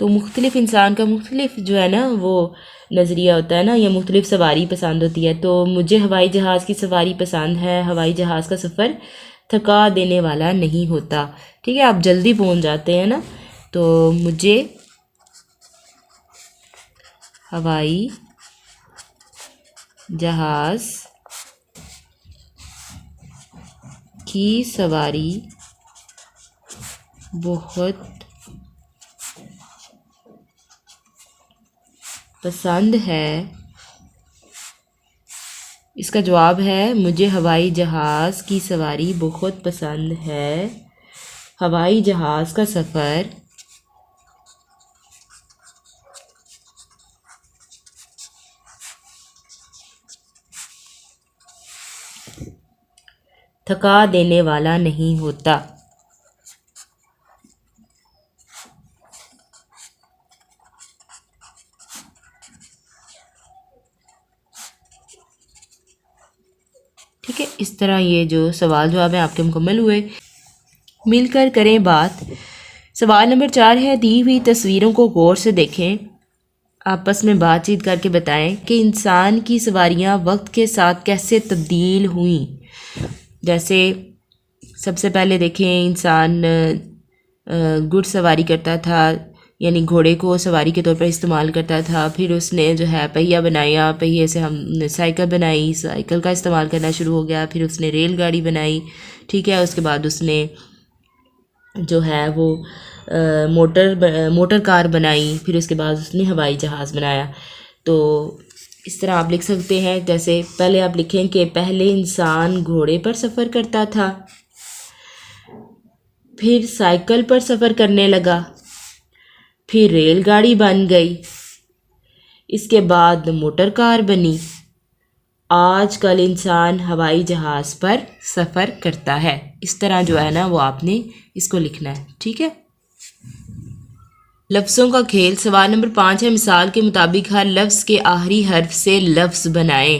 تو مختلف انسان کا مختلف جو ہے نا وہ نظریہ ہوتا ہے نا، یا مختلف سواری پسند ہوتی ہے. تو مجھے ہوائی جہاز کی سواری پسند ہے. ہوائی جہاز کا سفر تھکا دینے والا نہیں ہوتا. ٹھیک ہے، آپ جلدی پہنچ جاتے ہیں نا. تو مجھے ہوائی جہاز کی سواری بہت پسند ہے. اس کا جواب ہے مجھے ہوائی جہاز کی سواری بہت پسند ہے. ہوائی جہاز کا سفر تھکا دینے والا نہیں ہوتا. ٹھیک ہے، اس طرح یہ جو سوال جواب ہیں آپ کے مکمل ہوئے. مل کر کریں بات. سوال نمبر 4 ہے، دی ہوئی تصویروں کو غور سے دیکھیں. آپس میں بات چیت کر کے بتائیں کہ انسان کی سواریاں وقت کے ساتھ کیسے تبدیل ہوئیں. جیسے سب سے پہلے دیکھیں، انسان گھڑ سواری کرتا تھا، یعنی گھوڑے کو سواری کے طور پر استعمال کرتا تھا. پھر اس نے جو ہے پہیہ بنایا، پہیے سے ہم نے سائیکل بنائی، سائیکل کا استعمال کرنا شروع ہو گیا. پھر اس نے ریل گاڑی بنائی. ٹھیک ہے، اس کے بعد اس نے جو ہے وہ موٹر کار بنائی. پھر اس کے بعد اس نے ہوائی جہاز بنایا. تو اس طرح آپ لکھ سکتے ہیں. جیسے پہلے آپ لکھیں کہ پہلے انسان گھوڑے پر سفر کرتا تھا، پھر سائیکل پر سفر کرنے لگا، پھر ریل گاڑی بن گئی، اس کے بعد موٹر کار بنی، آج کل انسان ہوائی جہاز پر سفر کرتا ہے. اس طرح جو ہے نا وہ آپ نے اس کو لکھنا ہے. ٹھیک ہے، لفظوں کا کھیل. سوال نمبر 5 ہے، مثال کے مطابق ہر لفظ کے آخری حرف سے لفظ بنائیں.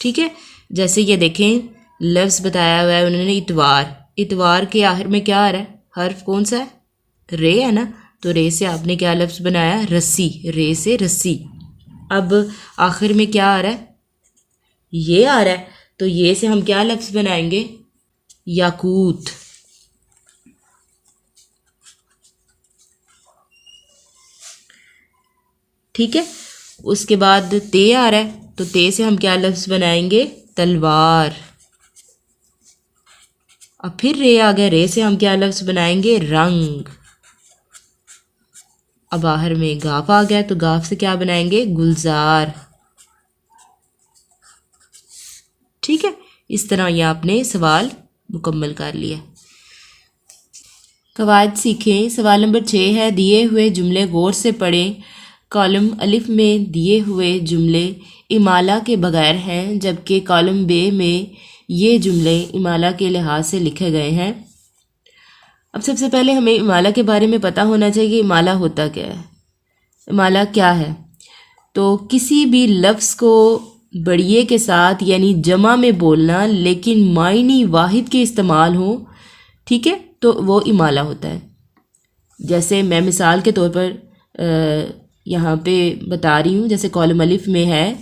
ٹھیک ہے، جیسے یہ دیکھیں لفظ بتایا ہوا ہے انہوں نے اتوار. اتوار کے آخر میں کیا آ رہا ہے؟ حرف کون سا ہے؟ رے ہے نا. تو رے سے آپ نے کیا لفظ بنایا؟ رسی. رے سے رسی. اب آخر میں کیا آ رہا ہے؟ یہ آ رہا ہے. تو یہ سے ہم کیا لفظ بنائیں گے؟ یاقوت. ٹھیک ہے، اس کے بعد تے آ رہا ہے. تو تے سے ہم کیا لفظ بنائیں گے؟ تلوار. اب پھر رے آ گیا. رے سے ہم کیا لفظ بنائیں گے؟ رنگ. اب آخر میں گاف آ گیا. تو گاف سے کیا بنائیں گے؟ گلزار. ٹھیک ہے، اس طرح یہ آپ نے سوال مکمل کر لیا. قواعد سیکھیں. سوال نمبر 6 ہے، دیے ہوئے جملے غور سے پڑھیں. کالم الف میں دیے ہوئے جملے امالہ کے بغیر ہیں، جبکہ کالم بے میں یہ جملے امالہ کے لحاظ سے لکھے گئے ہیں. اب سب سے پہلے ہمیں امالہ کے بارے میں پتہ ہونا چاہیے کہ امالہ ہوتا کیا ہے. امالہ کیا ہے؟ تو کسی بھی لفظ کو بڑیے کے ساتھ یعنی جمع میں بولنا لیکن معنی واحد کے استعمال ہوں. ٹھیک ہے، تو وہ امالہ ہوتا ہے. جیسے میں مثال کے طور پر یہاں پہ بتا رہی ہوں. جیسے کالم الف میں ہے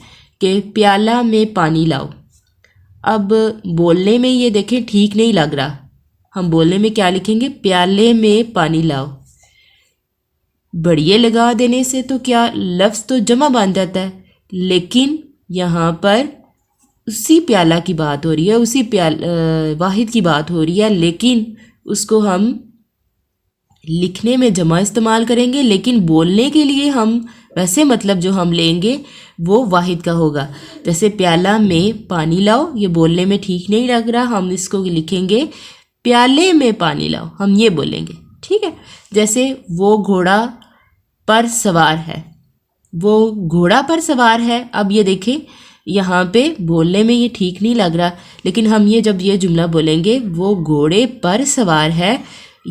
کہ پیالہ میں پانی لاؤ. اب بولنے میں یہ دیکھیں ٹھیک نہیں لگ رہا. ہم بولنے میں کیا لکھیں گے؟ پیالے میں پانی لاؤ. بڑیے لگا دینے سے تو کیا لفظ تو جمع بن جاتا ہے، لیکن یہاں پر اسی پیالہ کی بات ہو رہی ہے، اسی واحد کی بات ہو رہی ہے، لیکن اس کو ہم لکھنے میں جمع استعمال کریں گے، لیکن بولنے کے لیے ہم ویسے مطلب جو ہم لیں گے وہ واحد کا ہوگا. جیسے پیالہ میں پانی لاؤ، یہ بولنے میں ٹھیک نہیں لگ رہا، ہم اس کو لکھیں گے پیالے میں پانی لاؤ، ہم یہ بولیں گے. ٹھیک ہے، جیسے وہ گھوڑا پر سوار ہے. وہ گھوڑا پر سوار ہے. اب یہ دیکھیں یہاں پہ بولنے میں یہ ٹھیک نہیں لگ رہا، لیکن ہم یہ جب یہ جملہ بولیں گے وہ گھوڑے پر سوار ہے،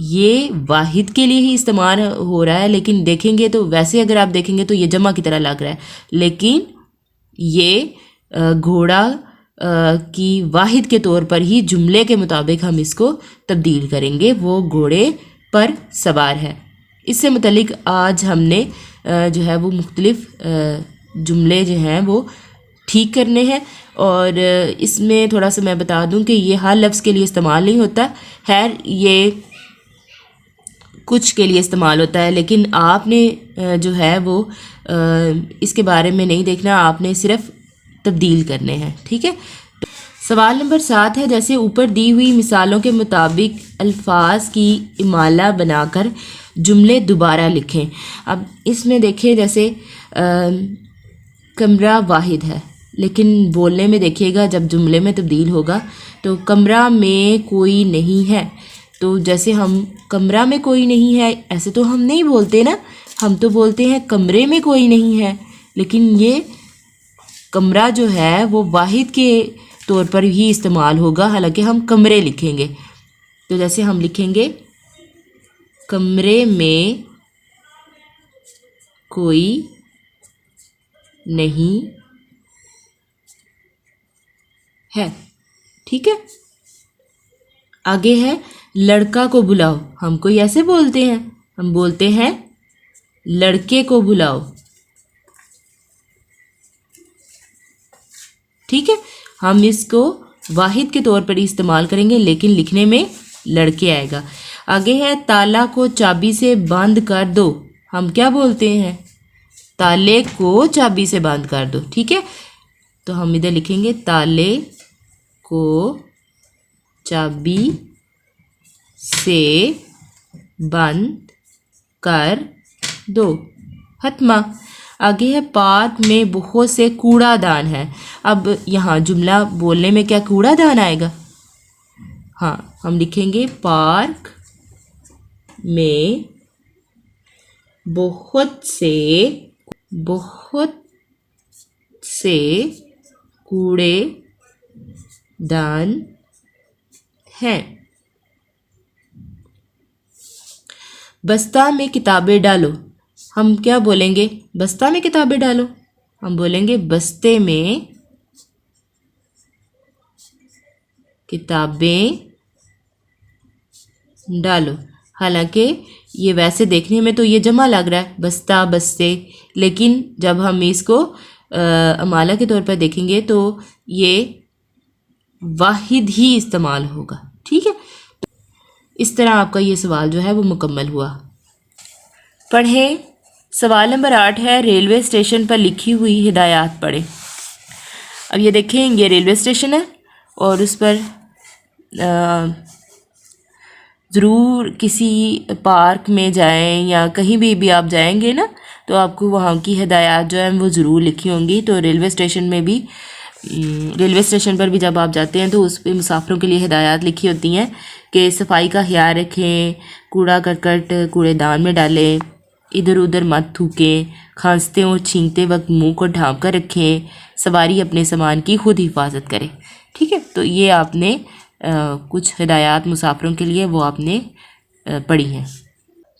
یہ واحد کے لیے ہی استعمال ہو رہا ہے. لیکن دیکھیں گے تو ویسے اگر آپ دیکھیں گے تو یہ جمع کی طرح لگ رہا ہے، لیکن یہ گھوڑا کی واحد کے طور پر ہی جملے کے مطابق ہم اس کو تبدیل کریں گے. وہ گھوڑے پر سوار ہے. اس سے متعلق آج ہم نے جو ہے وہ مختلف جملے جو ہیں وہ ٹھیک کرنے ہیں، اور اس میں تھوڑا سا میں بتا دوں کہ یہ ہر لفظ کے لیے استعمال نہیں ہوتا، خیر یہ کچھ کے لیے استعمال ہوتا ہے، لیکن آپ نے جو ہے وہ اس کے بارے میں نہیں دیکھنا، آپ نے صرف تبدیل کرنے ہیں، ٹھیک ہے۔ سوال نمبر 7 ہے، جیسے اوپر دی ہوئی مثالوں کے مطابق الفاظ کی امالہ بنا کر جملے دوبارہ لکھیں۔ اب اس میں دیکھیں جیسے کمرہ واحد ہے، لیکن بولنے میں دیکھیے گا جب جملے میں تبدیل ہوگا تو کمرہ میں کوئی نہیں ہے، تو جیسے ہم کمرہ میں کوئی نہیں ہے ایسے تو ہم نہیں بولتے نا، ہم تو بولتے ہیں کمرے میں کوئی نہیں ہے، لیکن یہ کمرہ جو ہے وہ واحد کے طور پر ہی استعمال ہوگا، حالانکہ ہم کمرے لکھیں گے، تو جیسے ہم لکھیں گے کمرے میں کوئی نہیں ہے، ٹھیک ہے۔ آگے ہے لڑکا کو بلاؤ، ہم کوئی ایسے بولتے ہیں، ہم بولتے ہیں لڑکے کو بلاؤ، ٹھیک ہے، ہم اس کو واحد کے طور پر ہی استعمال کریں گے لیکن لکھنے میں لڑکے آئے گا۔ آگے ہے تالا کو چابی سے بند کر دو، ہم کیا بولتے ہیں، تالے کو چابی سے بند کر دو، ٹھیک ہے، تو ہم ادھر لکھیں گے تالے کو چابی سے بند کر دو، حتما۔ آگے ہے پارک میں بہت سے کوڑا دان ہیں، اب یہاں جملہ بولنے میں کیا کوڑا دان آئے گا، ہاں ہم لکھیں گے پارک میں بہت سے کوڑے دان ہیں۔ بستہ میں کتابیں ڈالو، ہم کیا بولیں گے، بستہ میں کتابیں ڈالو، ہم بولیں گے بستے میں کتابیں ڈالو، حالانکہ یہ ویسے دیکھنے میں تو یہ جمع لگ رہا ہے بستہ بستے، لیکن جب ہم اس کو امالہ کے طور پر دیکھیں گے تو یہ واحد ہی استعمال ہوگا، ٹھیک ہے۔ اس طرح آپ کا یہ سوال جو ہے وہ مکمل ہوا۔ پڑھیں، سوال نمبر 8 ہے ریلوے اسٹیشن پر لکھی ہوئی ہدایات پڑھیں۔ اب یہ دیکھیں یہ ریلوے اسٹیشن ہے اور اس پر ضرور کسی پارک میں جائیں یا کہیں بھی آپ جائیں گے نا تو آپ کو وہاں کی ہدایات جو ہیں وہ ضرور لکھی ہوں گی، تو ریلوے اسٹیشن پر بھی جب آپ جاتے ہیں تو اس پہ مسافروں کے لیے ہدایات لکھی ہوتی ہیں کہ صفائی کا خیال رکھیں، کوڑا کرکٹ کوڑے دان میں ڈالیں، ادھر ادھر مت تھوکیں، کھانستے اور چھینکتے وقت منہ کو ڈھانپ کر رکھیں، سواری اپنے سامان کی خود حفاظت کرے، ٹھیک ہے۔ تو یہ آپ نے کچھ ہدایات مسافروں کے لیے وہ آپ نے پڑھی ہیں۔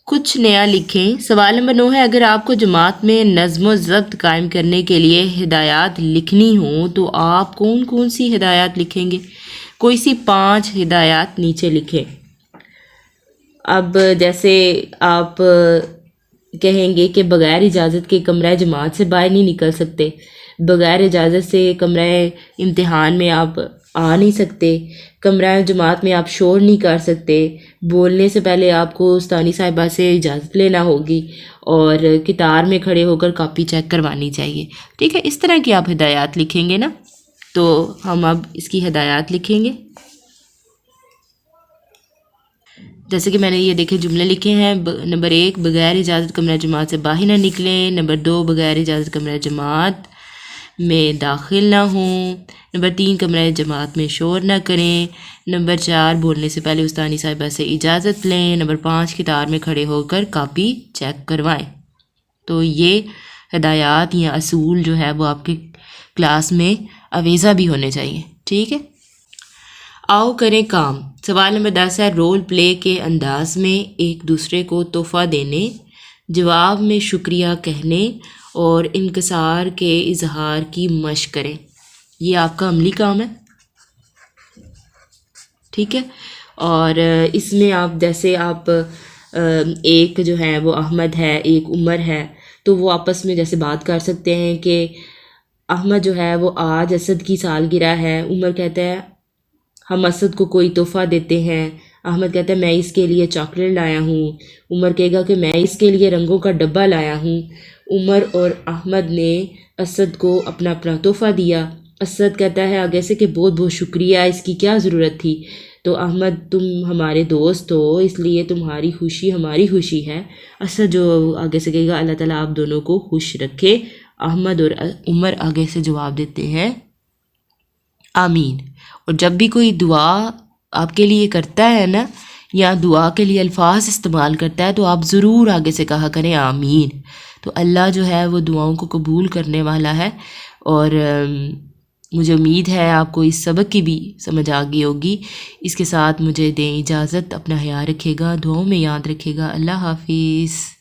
کچھ نیا لکھیں۔ سوال نمبر 9 ہے اگر آپ کو جماعت میں نظم و ضبط قائم کرنے کے لیے ہدایات لکھنی ہوں تو آپ کون کون سی ہدایات لکھیں گے، کوئی سی 5 ہدایات نیچے لکھیں۔ اب جیسے آپ کہیں گے کہ بغیر اجازت کے کمرہ جماعت سے باہر نہیں نکل سکتے، بغیر اجازت سے کمرہ امتحان میں آپ آ نہیں سکتے، کمرہ جماعت میں آپ شور نہیں کر سکتے، بولنے سے پہلے آپ کو استانی صاحبہ سے اجازت لینا ہوگی اور قطار میں کھڑے ہو کر کاپی چیک کروانی چاہیے، ٹھیک ہے۔ اس طرح کی آپ ہدایات لکھیں گے نا، تو ہم اب اس کی ہدایات لکھیں گے۔ جیسے کہ میں نے یہ دیکھے جملے لکھے ہیں، نمبر 1 بغیر اجازت کمرہ جماعت سے باہر نہ نکلیں، نمبر 2 بغیر اجازت کمرہ جماعت میں داخل نہ ہوں، نمبر 3 کمرہ جماعت میں شور نہ کریں، نمبر 4 بولنے سے پہلے استانی صاحبہ سے اجازت لیں، نمبر 5 قطار میں کھڑے ہو کر کاپی چیک کروائیں۔ تو یہ ہدایات یا اصول جو ہے وہ آپ کے کلاس میں آویزہ بھی ہونے چاہیے، ٹھیک ہے۔ آؤ کریں کام۔ سوال نمبر 10 ہے رول پلے کے انداز میں ایک دوسرے کو تحفہ دینے، جواب میں شکریہ کہنے اور انکسار کے اظہار کی مشق کریں۔ یہ آپ کا عملی کام ہے، ٹھیک ہے۔ اور اس میں آپ جیسے آپ ایک جو ہے وہ احمد ہے، ایک عمر ہے، تو وہ آپس میں جیسے بات کر سکتے ہیں کہ احمد جو ہے وہ آج اسد کی سالگرہ ہے، عمر کہتا ہے ہم اسد کو کوئی تحفہ دیتے ہیں، احمد کہتا ہے میں اس کے لیے چاکلیٹ لایا ہوں، عمر کہے گا کہ میں اس کے لیے رنگوں کا ڈبہ لایا ہوں۔ عمر اور احمد نے اسد کو اپنا اپنا تحفہ دیا۔ اسد کہتا ہے آگے سے کہ بہت بہت شکریہ، اس کی کیا ضرورت تھی؟ تو احمد تم ہمارے دوست ہو، اس لیے تمہاری خوشی ہماری خوشی ہے۔ اسد جو آگے سے کہے گا اللہ تعالیٰ آپ دونوں کو خوش رکھے۔ احمد اور عمر آگے سے جواب دیتے ہیں آمین۔ اور جب بھی کوئی دعا آپ کے لیے کرتا ہے نا، یا دعا کے لیے الفاظ استعمال کرتا ہے، تو آپ ضرور آگے سے کہا کریں آمین۔ تو اللہ جو ہے وہ دعاؤں کو قبول کرنے والا ہے۔ اور مجھے امید ہے آپ کو اس سبق کی بھی سمجھ آ گئی ہوگی۔ اس کے ساتھ مجھے دیں اجازت، اپنا خیال رکھے گا، دعاؤں میں یاد رکھے گا۔ اللہ حافظ۔